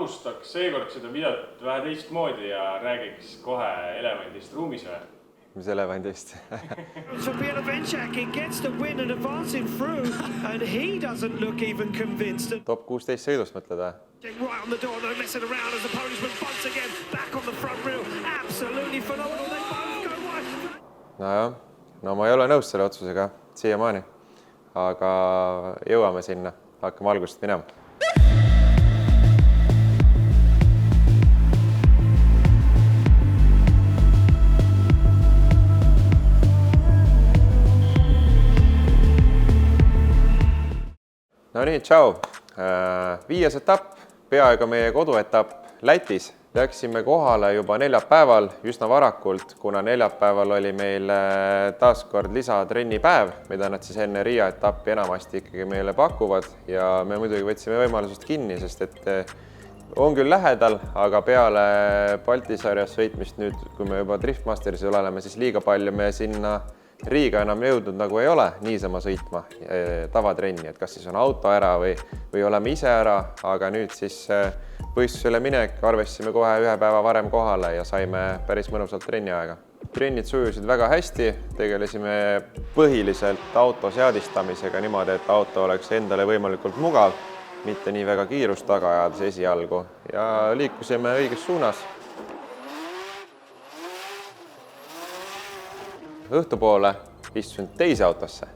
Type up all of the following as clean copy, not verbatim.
alustaks seekord seda videot vähe teistmoodi ja räägiks kohe elevandist ruumis või? Mis elevandist? So Bielovenchak, he gets the win and advancing through and he doesn't look even convinced. Top 16 sõidust mõtled või? Right on the door, no messing around as the policeman bunts again back on the front rail. Absolutely phenomenal. They both go wide. Nojah, no ma ei ole nõus selle otsusega siiamaani, aga jõuame sinna, hakkame algusest minema. No nii, tšau. 5. etapp, peaaegu meie koduetapp Lätis. Läksime kohale juba neljapäeval, üsna varakult, kuna neljapäeval oli meil taaskord lisatrennipäev, mida nad siis enne Riia etappi enamasti ikkagi meile pakuvad ja me muidugi võtsime võimalusest kinni, sest et on küll lähedal, aga peale Balti sarjas sõitmist nüüd, kui me juba Driftmastersil oleme, siis liiga palju me sinna Riiga enam jõudnud nagu ei ole niisama sõitma tavatrenni, et kas siis on auto ära või oleme ise ära, aga nüüd siis võistlusele minek arvestasime kohe ühe päeva varem kohale ja saime päris mõnusalt trenni aega. Trennid sujusid väga hästi, tegelesime põhiliselt auto seadistamisega niimoodi, et auto oleks endale võimalikult mugav, mitte nii väga kiirust taga ajades esialgu ja liikusime õiges suunas. Õhtupoole istusin teise autosse.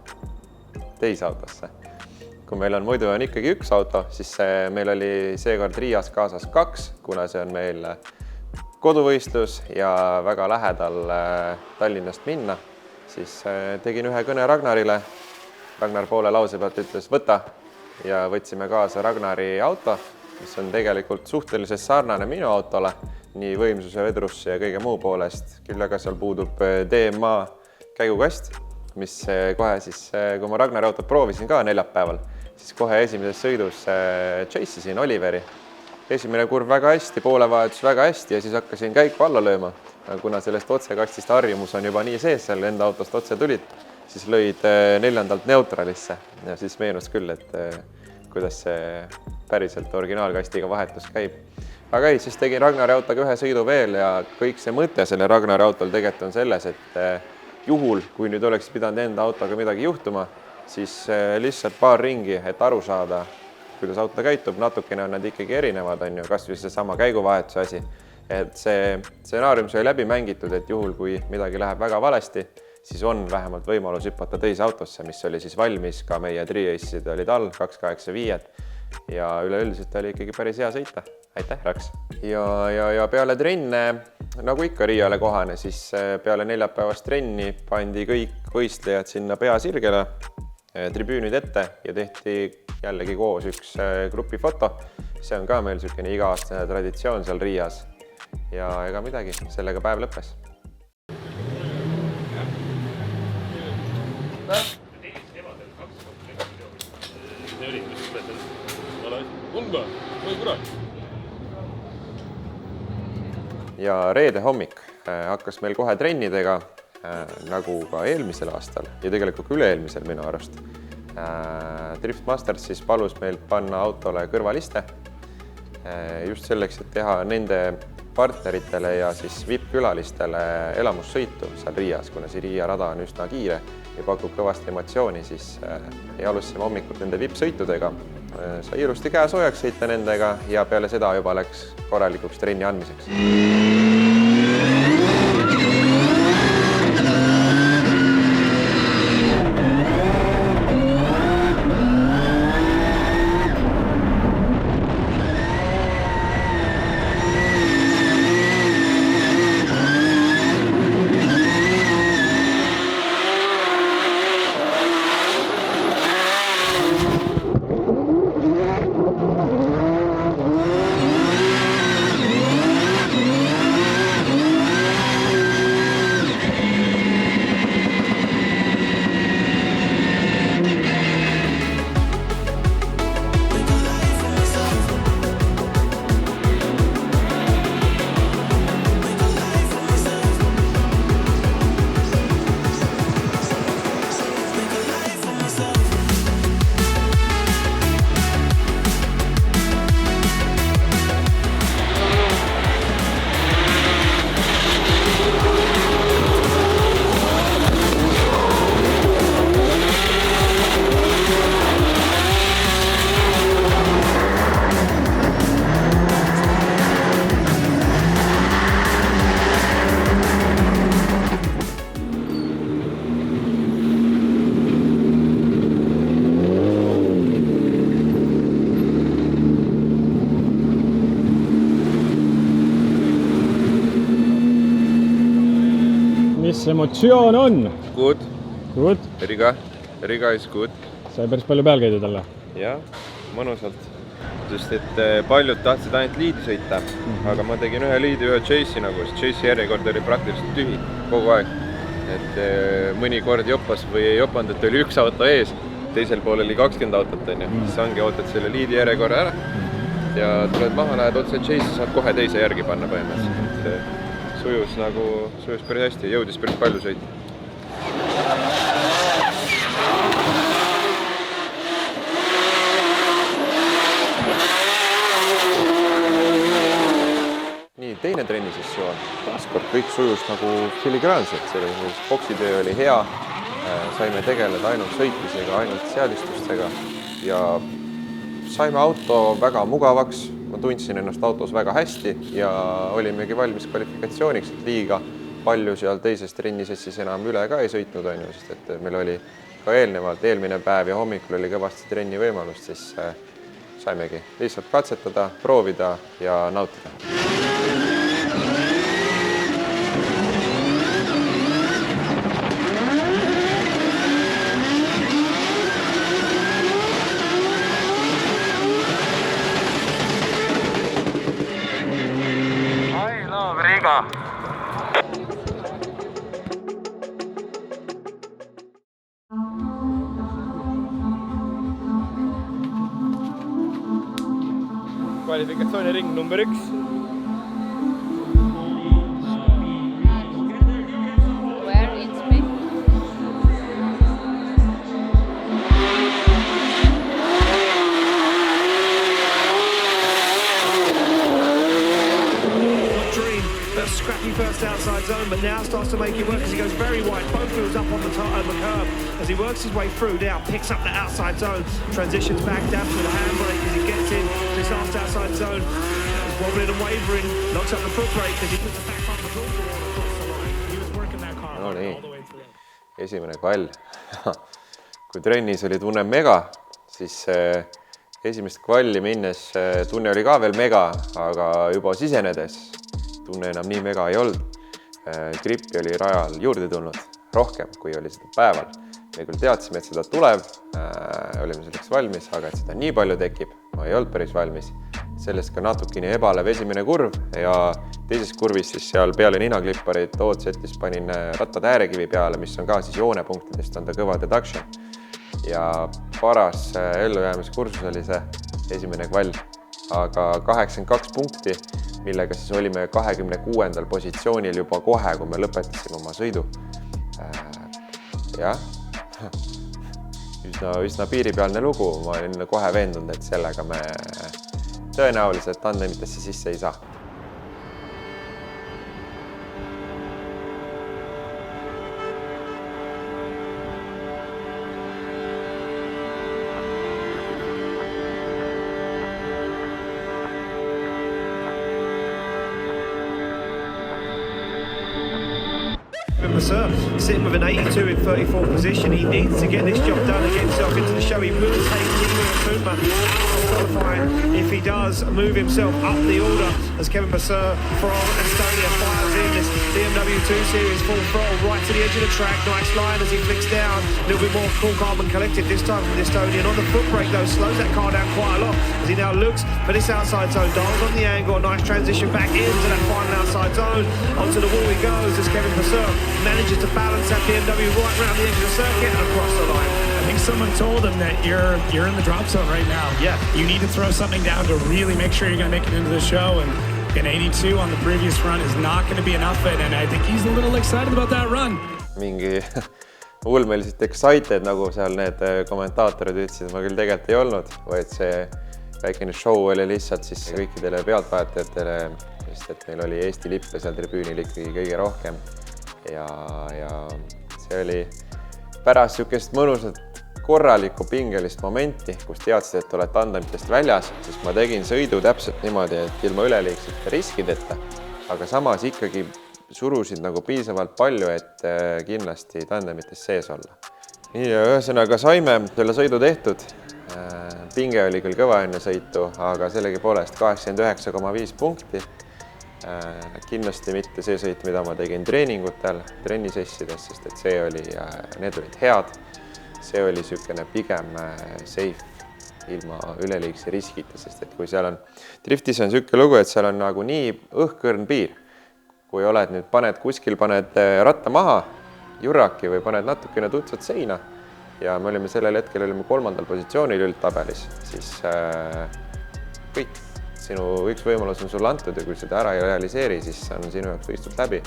Kui meil on muidu ikkagi üks auto, siis meil oli seekord Riias kaasas 2, kuna see on meil koduvõistlus ja väga lähedal Tallinnast minna, siis tegin ühe kõne Ragnarile. Ragnar poole lause pealt ütles võta ja võtsime kaasa Ragnari auto, mis on tegelikult suhteliselt sarnane minu autole, nii võimsuse, vedrusse ja kõige muu poolest, küll aga seal puudub DMA käigukast, mis kohe siis, kui ma Ragnari autot proovisin ka neljapäeval, siis kohe esimeses sõidus chase'isin Oliveri. Esimene kurv väga hästi, poolevahetus väga hästi ja siis hakkasin käiku alla lööma. Kuna sellest otsekastist harjumus on juba nii sees, seal enda autost otse tulid, siis lõid 4. neutralisse ja siis meenus küll, et kuidas see päriselt originaalkastiga vahetus käib. Aga ei, siis tegin Ragnari autoga ühe sõidu veel ja kõik see mõte selle Ragnari autol tegelikult on selles, et juhul, kui nüüd oleks pidanud enda autoga midagi juhtuma, siis lihtsalt paar ringi, et aru saada, kuidas auto käitub, natukene on nad ikkagi erinevad, on ju, kas või see sama käiguvahetuse asi. Et see stsenaarium sai läbi mängitud, et juhul, kui midagi läheb väga valesti, siis on vähemalt võimalus hüpata teise autosse, mis oli siis valmis, ka meie triace'id olid all, 285 ja üleüldiselt oli ikkagi päris hea sõita. Aitäh, Raks! Ja peale trenne, nagu ikka Riiale kohane, siis peale neljapäevast trenni pandi kõik võistlejad sinna peasirgele, tribüünid ette ja tehti jällegi koos üks grupifoto. See on ka meil selline iga-aastane traditsioon seal Riias ja ega midagi, sellega päev lõppes. Ja reede hommik hakkas meil kohe trennidega, nagu ka eelmisel aastal ja tegelikult üle-eelmisel minu arust. Driftmasters siis palus meilt panna autole kõrvaliste, just selleks, et teha nende partneritele ja siis VIP-külalistele elamussõitu seal Riias, kuna see Riia rada on üsna kiire ja pakub kõvasti emotsiooni, siis alustasime hommikut nende VIP-sõitudega. Sai ilusti käe soojaks sõita nendega ja peale seda juba läks korralikuks trenni andmiseks. emotsioon on? Good. Good. Riga is good. Sai päris palju peal käidud alla? Jah, mõnusalt. Sest et paljud tahtsid ainult liidi sõita, aga ma tegin ühe liidi, ühe chase'i nagu, sest chase'i järjekord oli praktiliselt tühi kogu aeg. Et mõnikord joppas või ei jopanud, et oli üks auto ees, teisel pool oli 20 autot, siis ongi ootad selle liidi järjekorra ära ja tuled maha, lähed otse chase'i, saad kohe teise järgi panna põhimõtteliselt. Sujus päris hästi, jõudis päris palju sõita. Teine trennisessioon, taaskord kõik sujus nagu filigraanselt, selles boksitöö oli hea, saime tegeleda ainult sõitmisega, ainult seadistustega ja saime auto väga mugavaks, ma tundsin ennast autos väga hästi ja olimegi valmis kvalifikatsiooniks, et liiga palju seal teises trennisessis enam üle ka ei sõitnud, sest et meil oli ka eelmine päev ja hommikul oli kõvasti trenni võimalust, siis saimegi lihtsalt katsetada, proovida ja nautida. Kvalifikatsiooniring number 1. Where in Spain? Scrappy first outside zone, but now starts to make it work as he goes very wide. Both wheels up on the curb as he works his way through now, picks up the outside zone, transitions back down to the handbrake as he gets in this last outside zone. He's wobbling and wavering, knocks up the foot brake as he puts the back front of the across the line. He was working that car all the way through. Esimene kvall. Kui trennis oli tunne mega, siis esimest kvalli minnes tunne oli ka veel mega, aga juba sisenedes tunne enam nii mega ei olnud. Grippi oli rajal juurde tulnud rohkem, kui oli seda päeval. Me küll teadsime, et seda tuleb, olime selleks valmis, aga et seda nii palju tekib, ma ei olnud päris valmis. Sellest ka natukene ebalev esimene kurv ja teises kurvis siis seal peale ninaklipparid ootsetis panin rattad äärekivi peale, mis on ka siis joonepunktidest, on ta kõva deduction. Ja paras ellujäämiskursus oli see esimene kvall, aga 82 punkti, millega siis olime 26. positsioonil juba kohe, kui me lõpetasime oma sõidu. Jah, üsna piiripealne lugu, ma olin kohe veendunud, et sellega me tõenäoliselt tandemitesse sisse ei saa. Sitting with an 82 in 34th position, he needs to get this job done and get himself into the show. He will take Timo Akuma out of qualifying if he does move himself up the order as Kevin Basseur from Estonia fires in this BMW 2 Series full throttle right to the edge of the track. Nice line as he flicks down, a little bit more cool, calm and collected this time from the Estonian. On the foot brake though, slows that car down quite a lot as he now looks for this outside zone. Dials on the angle, nice transition back into that final outside zone. Onto the wall he goes as Kevin Basseur manages to balance that BMW right around the edge of the circuit and across the line. I think someone told him that you're in the drop zone right now. Yeah. You need to throw something down to really make sure you're going to make it into the show. And an 82 on the previous run is not going to be enough of it. And I think he's a little excited about that run. Mingi ulmeliselt excited, nagu seal need kommentaatorid ütlesid, ma küll tegelikult ei olnud, vaid see väikene show oli lihtsalt siis kõikidele pealtvaatajatele, sest et meil oli Eesti lippe seal tribüünil ikkagi kõige rohkem. Ja see oli pärast sükest mõnusat korralikku pingelist momenti, kus teadsid, et oled tandemitest väljas, siis ma tegin sõidu täpselt niimoodi, et ilma üleliigsete riskideta, aga samas ikkagi surusid nagu piisavalt palju, et kindlasti tandemitest sees olla. Ja ühesõnaga saime selle sõidu tehtud. Pinge oli küll kõva enne sõitu, aga sellegi poolest 89,5 punkti. Kindlasti mitte see sõit, mida ma tegin treeningutel, trennisessides, sest et need olid head. See oli niisugune pigem safe ilma üleliigse riskita, sest et kui seal on driftis on niisugune lugu, et seal on nagu nii õhkõrn piir. Kui oled nüüd, paned ratta maha, jurraki või paned natukene tutsad seina ja me olime sellel hetkel 3. positsioonil üldtabelis, siis kõik. Sinu üks võimalus on sulle antud ja kui seda ära ei realiseeri, siis on sinu jaoks võistlus läbi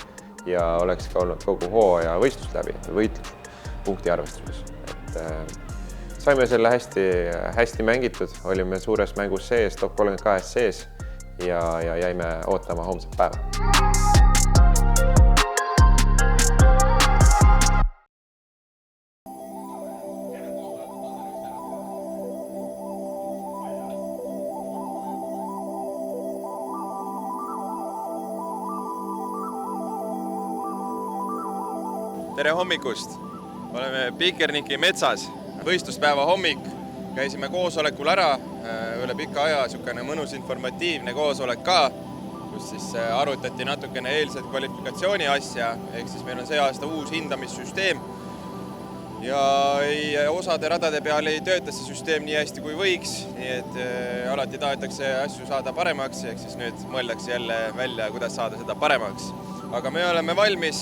ja oleks ka olnud kogu hooaja võistlus läbi, võitlus punkti arvestuses. Saime selle hästi mängitud, olime suures mängus sees, top 32 sees ja jäime ootama homset päeva. Tere hommikust! Oleme Pikerniki metsas, võistluspäeva hommik. Käisime koosolekul ära, üle pika aja niisugune mõnus informatiivne koosolek ka, kus siis arutati natukene eilset kvalifikatsiooni asja, ehk siis meil on see aasta uus hindamissüsteem. Ja osade radade peal ei tööta see süsteem nii hästi kui võiks, nii et alati tahetakse asju saada paremaks, ehk siis nüüd mõeldakse jälle välja, kuidas saada seda paremaks. Aga me oleme valmis,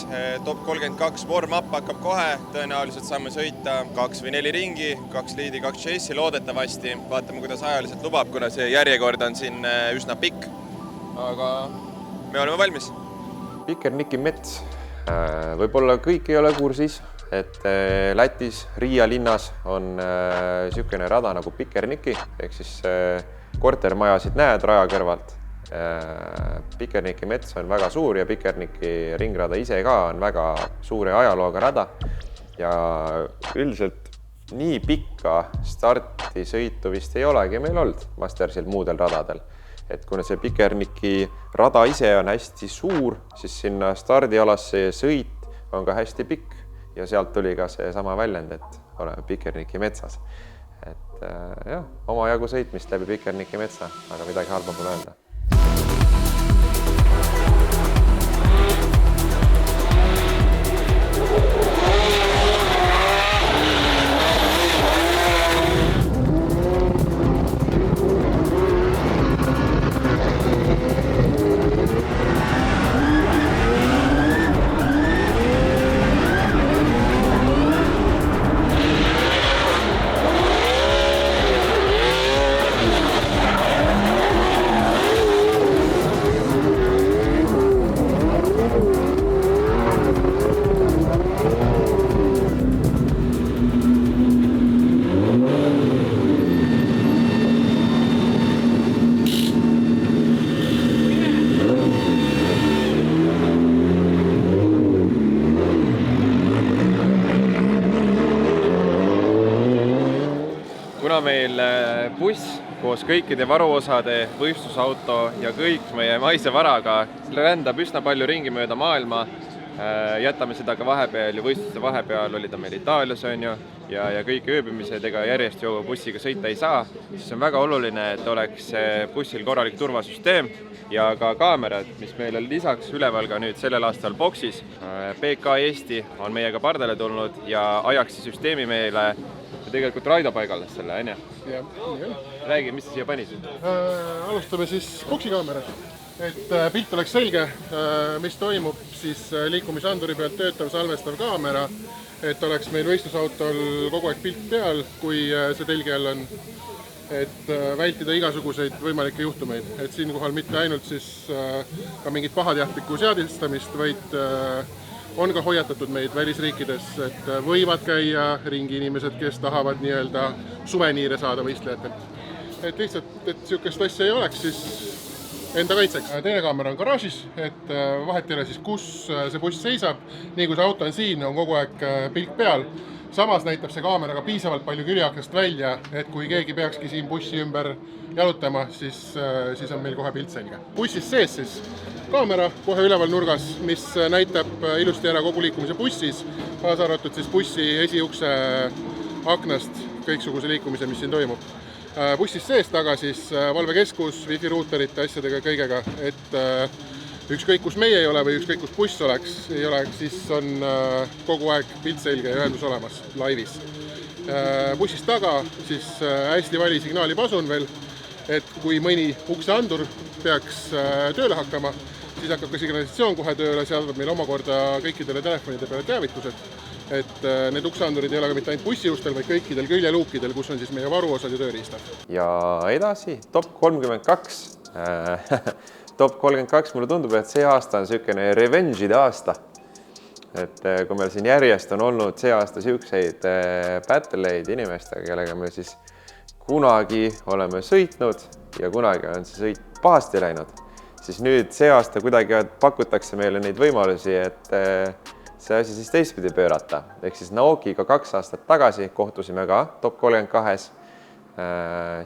top 32 warm-up hakkab kohe, tõenäoliselt saame sõita 2 või 4 ringi, 2 liidi, 2 chase'i loodetavasti. Vaatame, kuidas ajaliselt lubab, kuna see järjekord on siin üsna pikk. Aga me oleme valmis. Pikerniki mets. Võib-olla kõik ei ole kursis, et Lätis, Riia linnas on niisugune rada nagu Pikerniki, ehk siis kortermajasid näed raja kõrvalt. Pikerniki mets on väga suur ja Pikerniki ringrada ise ka on väga suure ajalooga rada ja üldiselt nii pikka startisõitu vist ei olegi meil olnud Mastersil muudel radadel. Et kuna see Pikerniki rada ise on hästi suur, siis sinna stardialasse sõit on ka hästi pikk ja sealt tuli ka see sama väljend, et oleme Pikerniki metsas. Et jah, oma jagu sõitmist läbi Pikerniki metsa, aga midagi halba pole öelda. Kuna meil buss koos kõikide varuosade, võistlusauto ja kõik meie maise varaga rändab üsna palju ringi mööda maailma, jätame seda ka vahepeal ja võistluste vahepeal oli ta meil Itaalias ja kõik ööbimised ega järjest ju bussiga sõita ei saa, siis on väga oluline, et oleks bussil korralik turvasüsteem ja ka kaamerad, mis meil on lisaks üleval ka nüüd sellel aastal boksis. PK Eesti on meiega pardale tulnud ja ajaks süsteemi meile ja tegelikult Raido paigaldas selle, on? Räägi, mis siia panisid? Alustame siis boksikaameraga, et pilt oleks selge, mis toimub, siis liikumisanduri pealt töötav salvestav kaamera, et oleks meil võistlusautol kogu aeg pilt peal, kui see telgi all on, et vältida igasuguseid võimalikke juhtumeid, et siinkohal mitte ainult siis ka mingit pahatihtilikku seadistamist, vaid on ka hoiatatud meid välisriikides, et võivad käia ringi inimesed, kes tahavad nii-öelda suveniire saada võistlejatelt. Et lihtsalt, et niisugust asja ei oleks, siis enda kaitseks. Teine kaamera on garaažis, et vahet ei ole siis, kus see buss seisab. Nii kui see auto on siin, on kogu aeg pilk peal. Samas näitab see kaameraga piisavalt palju küljeaknast välja, et kui keegi peakski siin bussi ümber jalutama, siis on meil kohe pilt selge. Bussis sees siis kaamera kohe üleval nurgas, mis näitab ilusti ära kogu liikumise bussis, kaasa arvatud siis bussi esiukse aknast kõiksuguse liikumise, mis siin toimub. Bussis sees taga siis valvekeskus, wifi ruuterite asjadega kõigega, et ükskõik kus meie ei ole või ükskõik kus buss ei oleks, siis on kogu aeg pilt selge ja ühendus olemas laivis. Bussist taga siis hästi vali signaalipasun veel, et kui mõni ukseandur peaks tööle hakkama, siis hakkab ka signalisatsioon kohe tööle, seadab meil omakorda kõikidele telefonide peale teavitused, et need ukseandurid ei ole ka mitte ainult bussiustel, vaid kõikidel küljeluukidel, kus on siis meie varuosad ja tööriistad. Ja edasi, top 32. Top 32, mulle tundub, et see aasta on selline revenge'ide aasta. Et kui meil siin järjest on olnud see aasta siukseid battle'eid inimestega, kellega me siis kunagi oleme sõitnud ja kunagi on see sõit pahasti läinud, siis nüüd see aasta kuidagi pakutakse meile neid võimalusi, et see asi siis teistpidi pöörata. Ehk siis Naokiga 2 aastat tagasi kohtusime ka top 32,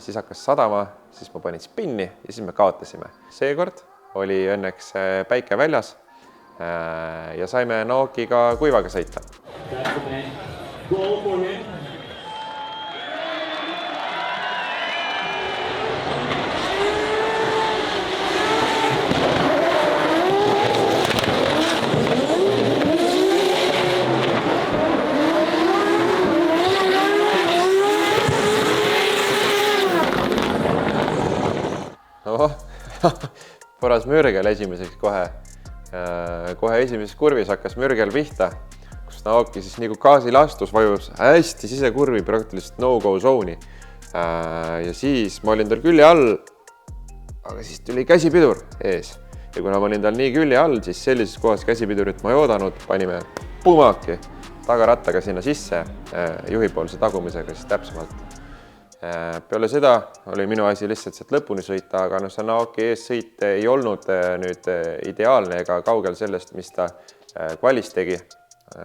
siis hakkas sadama, siis ma panin spinni ja siis me kaotasime. Seekord oli õnneks päike väljas ja saime Naokiga kuivaga sõita. Poras mürgel esimeseks kohe esimeses kurvis hakkas mürgel pihta, kus Naoki siis nagu gaasi lastus vajus hästi sisekurvi praktiliselt no-go zone'i. Ja siis ma olin tal külje all, aga siis tuli käsipidur ees. Ja kuna ma olin tal nii külje all, siis sellises kohas käsipidurit ma ei oodanud, panime pumaki tagarattaga sinna sisse, juhipoolse tagumisega siis täpsemalt. Peale seda oli minu asi lihtsalt sealt lõpuni sõita, aga see Naoki eessõit ei olnud nüüd ideaalne ega kaugel sellest, mis ta kvalis tegi.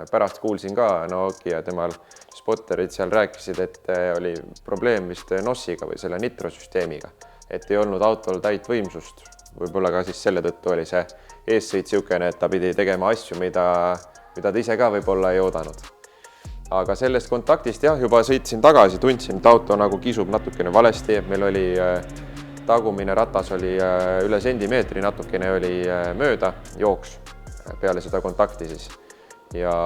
Pärast kuulsin ka Naoki ja temal spotterid seal rääkisid, et oli probleem vist NOS-iga või selle nitrosüsteemiga, et ei olnud autol täit võimsust. Võib-olla ka siis selle tõttu oli see eessõit siukene, et ta pidi tegema asju, mida ta ise ka võib-olla ei oodanud. Aga sellest kontaktist juba sõitsin tagasi, tundsin, et auto nagu kisub natukene valesti. Meil oli tagumine ratas oli üle sentimeetri, natukene oli mööda jooks peale seda kontakti siis. Ja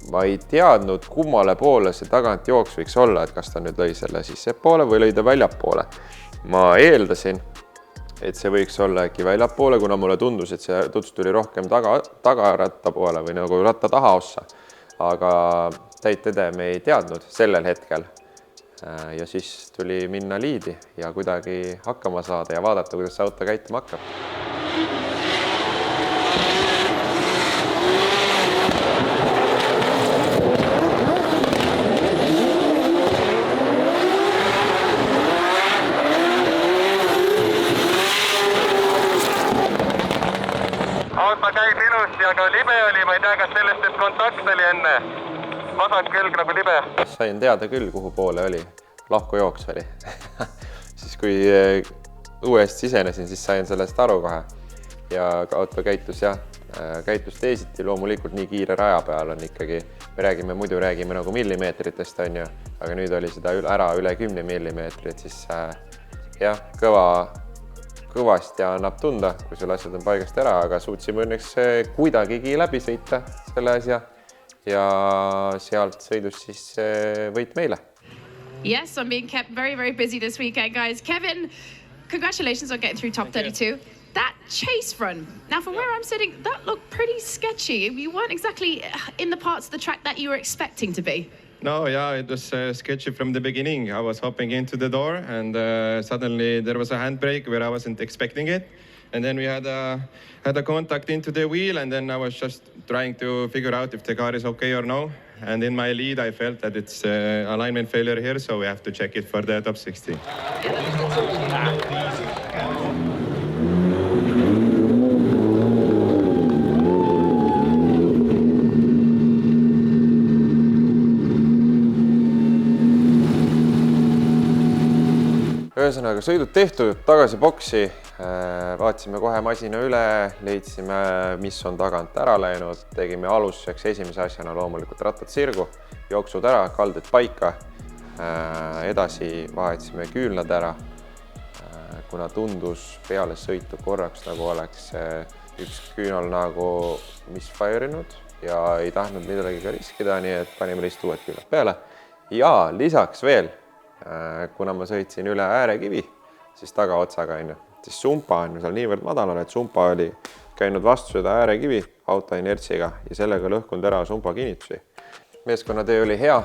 ma ei teadnud, kummale poole see tagant jooks võiks olla, et kas ta nüüd lõi selle sissepoole või lõi ta väljapoole. Ma eeldasin, et see võiks olla äkki väljapoole, kuna mulle tundus, et see tuts tuli rohkem tagaratta poole või nagu ratta tahaossa. Aga täit tõde me ei teadnud sellel hetkel ja siis tuli minna liidi ja kuidagi hakkama saada ja vaadata, kuidas see auto käituma hakkab. Auto käib ilusti, aga libe oli, ma ei tea, kas sellest, et kontakt oli enne. Vasak külg nagu libe. Sain teada küll, kuhu poole oli. Lahku jooks oli. Siis kui uuesti sisenesin, siis sain sellest aru kohe. Ja auto käitus teisiti, loomulikult nii kiire raja peal on ikkagi. Me muidu räägime nagu millimeetritest, on ju, aga nüüd oli seda ära üle 10 millimeetrit, siis kõvasti annab tunda, kui sul asjad on paigast ära, aga suutsime õnneks kuidagigi läbi sõita selle asja ja sealt sõidus siis võit meile. Yes, I'm being kept very, very busy this weekend, guys. Kevin, congratulations on getting through top 32. That chase run, now from where I'm sitting, that looked pretty sketchy. You weren't exactly in the parts of the track that you were expecting to be. No, yeah, it was sketchy from the beginning. I was hopping into the door and suddenly there was a handbrake where I wasn't expecting it. And then we had a contact into the wheel and then I was just trying to figure out if the car is okay or no. And in my lead, I felt that it's alignment failure here, so we have to check it for the top 60. Ühesõnaga, sõidud tehtud, tagasi boksi, vaatasime kohe masina üle, leidsime, mis on tagant ära läinud, tegime alustuseks esimese asjana loomulikult rattad sirgu, jooksud ära, kalded paika, edasi vahetasime küünlad ära, kuna tundus peale sõitu korraks nagu oleks üks küünal nagu misfire'inud ja ei tahtnud midagi ka riskida, nii et panime lihtsalt uued küünad peale. Ja lisaks veel, kuna ma sõitsin üle äärekivi, siis tagaotsaga siis sumpa on seal niivõrd madalal, et sumpa oli käinud vastu seda äärekivi auto inertsiga ja sellega lõhkunud ära sumpa kinnitusi. Meeskonnatöö oli hea,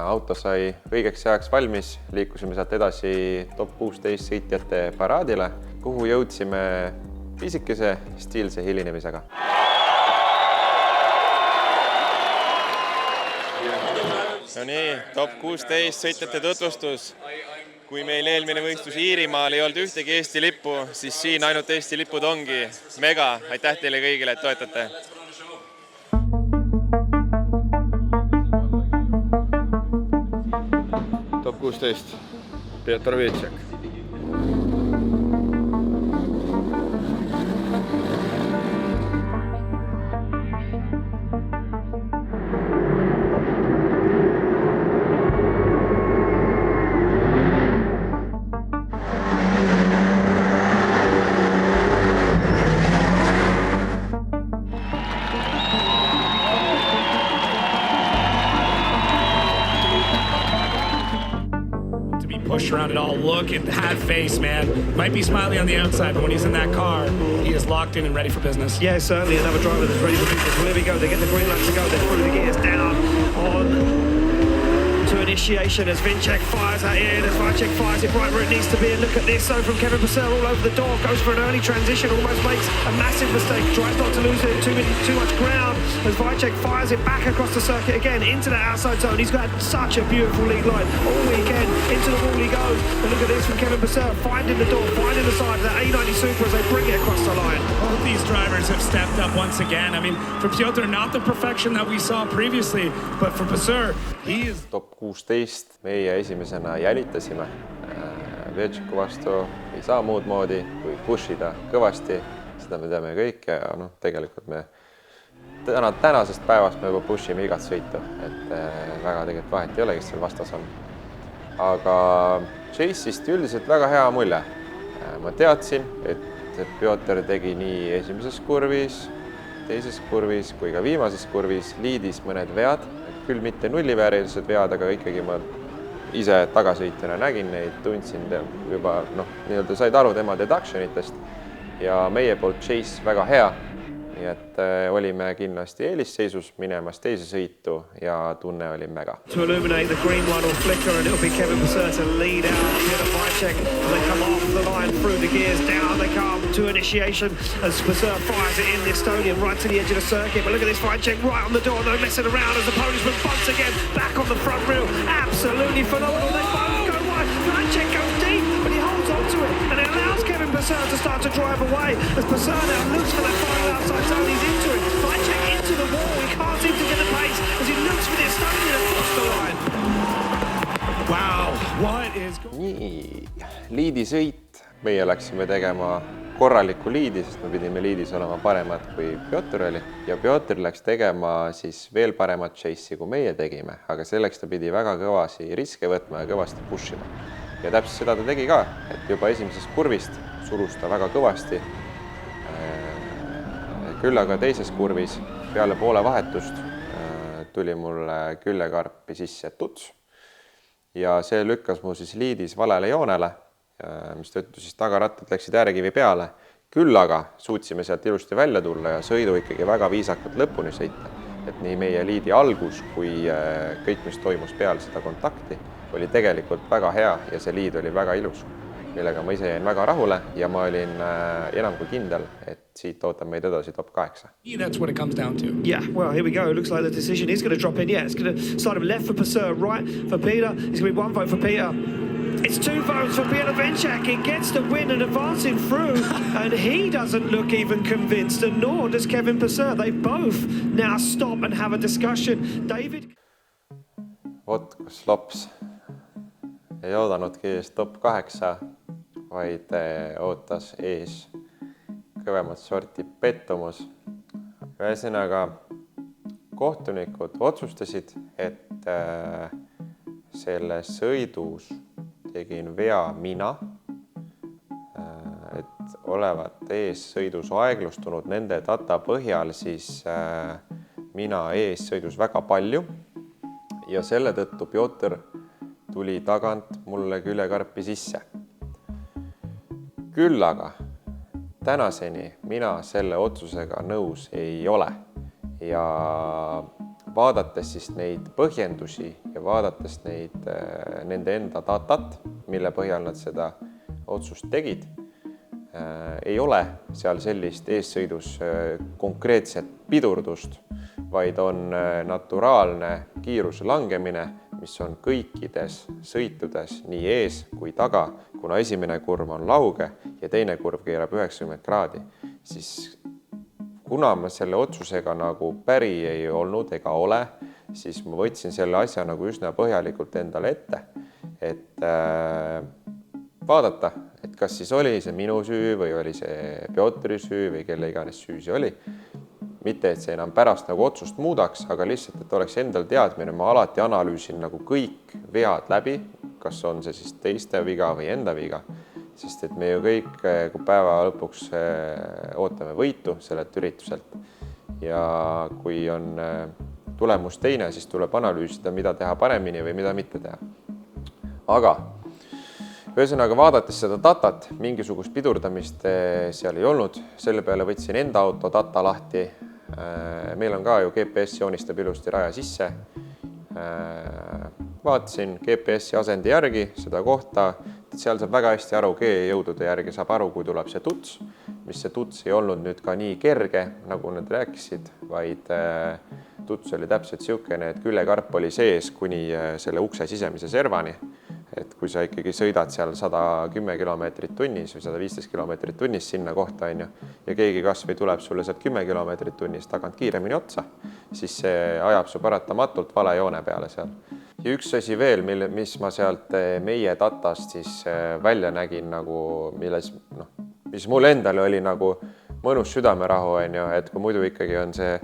auto sai õigeks ajaks valmis, liikusime sealt edasi top 16 sõitjate paraadile, kuhu jõudsime pisikese stiilse hilinemisega. No nii, top 16 sõitjate tutvustus. Kui meil eelmine võistlus Iirimaal ei olnud ühtegi Eesti lippu, siis siin ainult Eesti lipud ongi. Mega, aitäh teile kõigile, et toetate. Top 16, Piotr Vitšek. Push around it all. Look at that face, man. Might be smiley on the outside, but when he's in that car, he is locked in and ready for business. Yeah, certainly another driver that's ready for business. Well, here we go. They get the green light to go. They're through the gears down on to initiation as Vincek fires that in, as Vicek fires it right where it needs to be. And look at this, so from Kevin Purcell all over the door, goes for an early transition, almost makes a massive mistake, tries not to lose it, too much ground, as Vicek fires it back across the circuit again, into that outside zone. He's got such a beautiful lead line all weekend, into the wall he goes. And look at this from Kevin Purcell, finding the door, finding the side of that A90 Super as they bring it across the line. Both these drivers have stepped up once again. I mean, for Piotr, not the perfection that we saw previously, but for Purcell, he is... Top 16 meie esimesena jälitasime Vetšeku vastu, ei saa muud moodi kui pushida kõvasti, seda me teame kõik ja tegelikult me tänasest päevast me juba pushime igat sõitu, et väga tegelikult vahet ei ole, kes seal vastas on. Aga Chase'ist üldiselt väga hea mulje. Ma teadsin, et Piotr tegi nii esimeses kurvis, teises kurvis kui ka viimases kurvis, liidis mõned vead, küll mitte nulliväärilised vead, aga ikkagi ma ise tagasõitjana nägin neid, tundsin juba, nii-öelda said aru tema deductionitest ja meie poolt Chase väga hea, nii et olime kindlasti eelisseisus minemas teise sõitu ja tunne oli mega. To illuminate the green one will flicker and it'll be Kevin Purcell to lead out here to Vicek. They come off the line through the gears, down they come to initiation as Purcell fires it in the Estonian right to the edge of the circuit. But look at this Vicek right on the door, no messing around as the Polishman bumps again back on the front rail. Absolutely phenomenal. They both go wide. Vicek goes deep, but he holds on to it and it allows Kevin Purcell to start to drive away as Purcell now looks for that final outside zone. He's into it. Vicek into the wall. He can't seem to get the pace as he looks for the Estonian across the line. Wow, what is... Nii, liidisõit. Meie läksime tegema korralikku liidi, sest me pidime liidis olema paremad kui Piotr oli. Ja Piotr läks tegema siis veel paremat chase'i kui meie tegime, aga selleks ta pidi väga kõvasi riske võtma ja kõvasti pushima. Ja täpselt seda ta tegi ka, et juba esimesest kurvist surus ta väga kõvasti. Küll aga teises kurvis peale poole vahetust tuli mulle küllekarpi sisse tuts. Ja see lükkas mu siis liidis valele joonele, mis tõttu siis tagarattad läksid äärekivi peale. Küll aga suutsime sealt ilusti välja tulla ja sõidu ikkagi väga viisakalt lõpuni sõita. Et nii meie liidi algus kui kõik, mis toimus peale seda kontakti, oli tegelikult väga hea ja see liid oli väga ilus, millega ma ise jäin väga rahule ja ma olin enam kui kindel, et siit ootab meid edasi top 8. That's what it comes down to. Yeah, well, here we go. It looks like the decision is going to drop in. Yeah, it's going to start him left for Purcell, right for Peter. It's going to be one vote for Peter. It's 2 votes for Peter Vincek. He gets the win and advancing through, and he doesn't look even convinced, and nor does Kevin Purcell. They both now stop and have a discussion. David? Vot, kus lops. Ei oodanudki ees top 8, vaid ootas ees kõvemat sorti pettumus. Ühesõnaga, kohtunikud otsustasid, et selles sõidus tegin vea mina. olevat eessõidus aeglustunud nende data põhjal, siis mina eessõidus väga palju ja selle tõttu Piotr tuli tagant mulle külekarpi sisse. Küll aga tänaseni mina selle otsusega nõus ei ole ja vaadates siis neid põhjendusi ja vaadates nende enda datat, mille põhjal nad seda otsust tegid, ei ole seal sellist eessõidus konkreetset pidurdust, vaid on naturaalne kiiruse langemine, mis on kõikides sõitudes nii ees kui taga, kuna esimene kurv on lauge ja teine kurv keerab 90 kraadi, siis kuna ma selle otsusega nagu päri ei olnud ega ole, siis ma võtsin selle asja nagu üsna põhjalikult endale ette, et vaadata, et kas siis oli see minu süü või oli see Piotri süü või kelle iganes süü see oli. Mitte, et see enam pärast nagu otsust muudaks, aga lihtsalt, et oleks endal teadmine, ma alati analüüsin nagu kõik vead läbi, kas on see siis teiste viga või enda viga, sest et me ju kõik päeva lõpuks ootame võitu sellelt ürituselt ja kui on tulemus teine, siis tuleb analüüsida, mida teha paremini või mida mitte teha. Aga ühesõnaga vaadates seda datat, mingisugust pidurdamist seal ei olnud, selle peale võtsin enda auto data lahti. Meil on ka ju GPS joonistab ilusti raja sisse. Vaatasin GPS-i asendi järgi seda kohta, seal saab väga hästi aru, G-jõudude järgi saab aru, kui tuleb see tuts, mis see tuts ei olnud nüüd ka nii kerge, nagu nad rääkisid, vaid tuts oli täpselt siukene, et külekarp oli sees kuni selle ukse sisemise servani. Et kui sa ikkagi sõidad seal 110 kilomeetrit tunnis või 115 kilomeetrit tunnis sinna kohta on ju, ja keegi kas või tuleb sulle sealt 10 kilomeetrit tunnis tagant kiiremini otsa, siis see ajab su paratamatult vale joone peale seal. Ja üks asi veel, mis ma sealt meie datast siis välja nägin, nagu, mis mul endale oli nagu mõnus südamerahu, on ju, et kui muidu ikkagi on see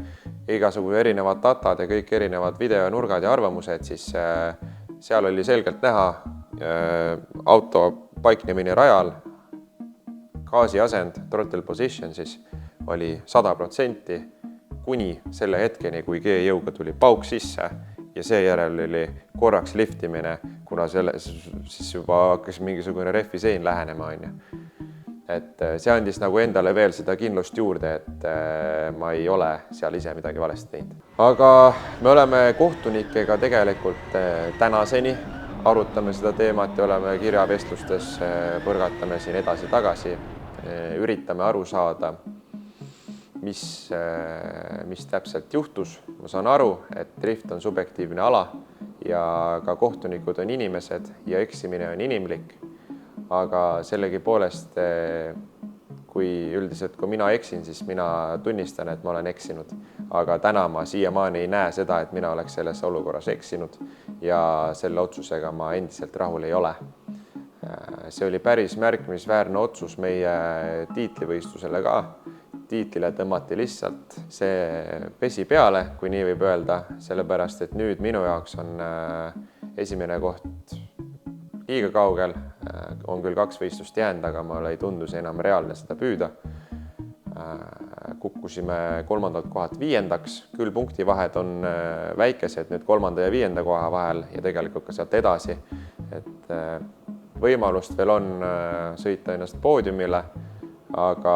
igasugu erinevad datad ja kõik erinevad videonurgad ja arvamused, siis seal oli selgelt näha auto paiknemine rajal, gaasi asend, throttle position siis oli 100% kuni selle hetkeni, kui G-jõuga tuli pauk sisse ja seejärel oli korraks liftimine, kuna siis juba hakkas mingisugune refisein lähenema, on ju. Et see andis nagu endale veel seda kindlust juurde, et ma ei ole seal ise midagi valesti teinud. Aga me oleme kohtunikega tegelikult tänaseni, arutame seda teemat ja oleme kirjavestlustes, põrgatame siin edasi-tagasi, üritame aru saada, mis täpselt juhtus. Ma saan aru, et drift on subjektiivne ala ja ka kohtunikud on inimesed ja eksimine on inimlik. Aga sellegi poolest, kui üldiselt, kui mina eksin, siis mina tunnistan, et ma olen eksinud. Aga täna ma siiamaani ei näe seda, et mina oleks selles olukorras eksinud ja selle otsusega ma endiselt rahul ei ole. See oli päris märkimisväärne otsus meie tiitlivõistlusele ka. Tiitlile tõmmati lihtsalt see pesi peale, kui nii võib öelda, sellepärast, et nüüd minu jaoks on esimene koht liiga kaugel, on küll 2 võistlust jäänud, aga mul ei tundu see enam reaalne seda püüda. Kukkusime 3. kohalt 5. Küll punktivahed on väikesed nüüd 3. ja 5. koha vahel ja tegelikult ka sealt edasi. Et võimalust veel on sõita ennast poodiumile, aga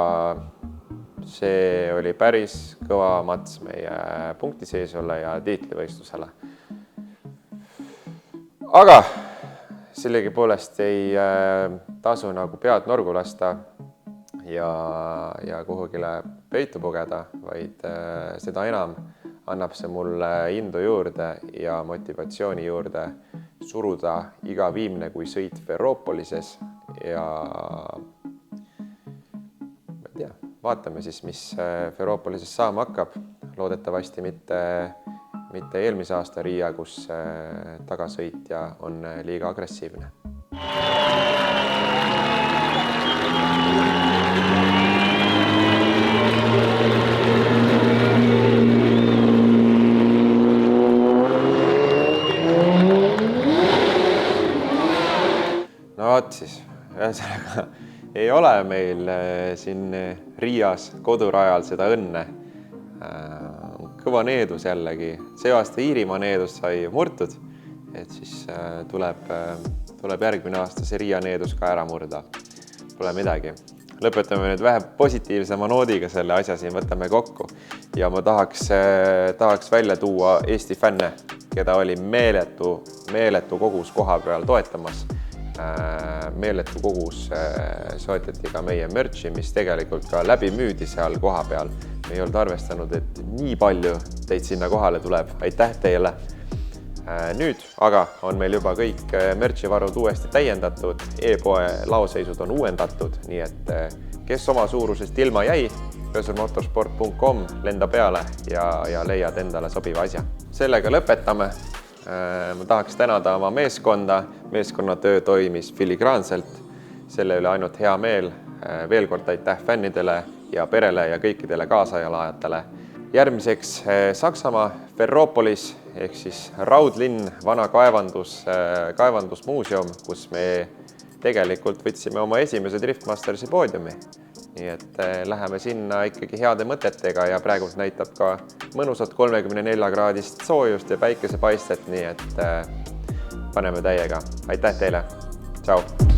see oli päris kõva mats meie punktiseisule ja tiitlivõistlusele. Aga sellegi poolest ei tasu nagu pead norgu lasta ja kuhugile peitu pugeda, vaid seda enam annab see mulle indu juurde ja motivatsiooni juurde suruda iga viimne kui sõit Ferropolises ja ma ei tea, vaatame siis, mis Ferropolises saama hakkab. Loodetavasti mitte eelmise aasta Riia, kus tagasõitja on liiga agressiivne. No vaat siis, ühesõnaga ei ole meil siin Riias kodurajal seda õnne. Kõva needus jällegi. See aasta Iirimaa needus sai murtud, et siis tuleb järgmine aasta see Riia needus ka ära murda. Pole midagi. Lõpetame nüüd vähe positiivsema noodiga selle asja siin, võtame kokku. Ja ma tahaks välja tuua Eesti fänne, keda oli meeletu kogus koha peal toetamas. Meeletu kogus soetati ka meie merchi, mis tegelikult ka läbi müüdi seal koha peal. Me ei olnud arvestanud, et nii palju teid sinna kohale tuleb. Aitäh teile! Nüüd aga on meil juba kõik merchivarud uuesti täiendatud, e-poe laoseisud on uuendatud, nii et kes oma suurusest ilma jäi, pösurmotorsport.com lenda peale ja leiad endale sobiva asja. Sellega lõpetame. Ma tahaks tänada oma meeskonda. Meeskonnatöö toimis filigraanselt. Selle üle ainult hea meel. Veel kord aitäh fännidele ja perele ja kõikidele kaasajalaajatele. Järgmiseks Saksamaa, Ferropolis ehk siis Raudlinn, vana kaevandusmuuseum, kus me tegelikult võtsime oma esimese Driftmastersi poodiumi. Nii et läheme sinna ikkagi heade mõtetega ja praegult näitab ka mõnusat 34-kraadist soojust ja päikesepaistet, nii et paneme täiega. Aitäh teile! Tšau!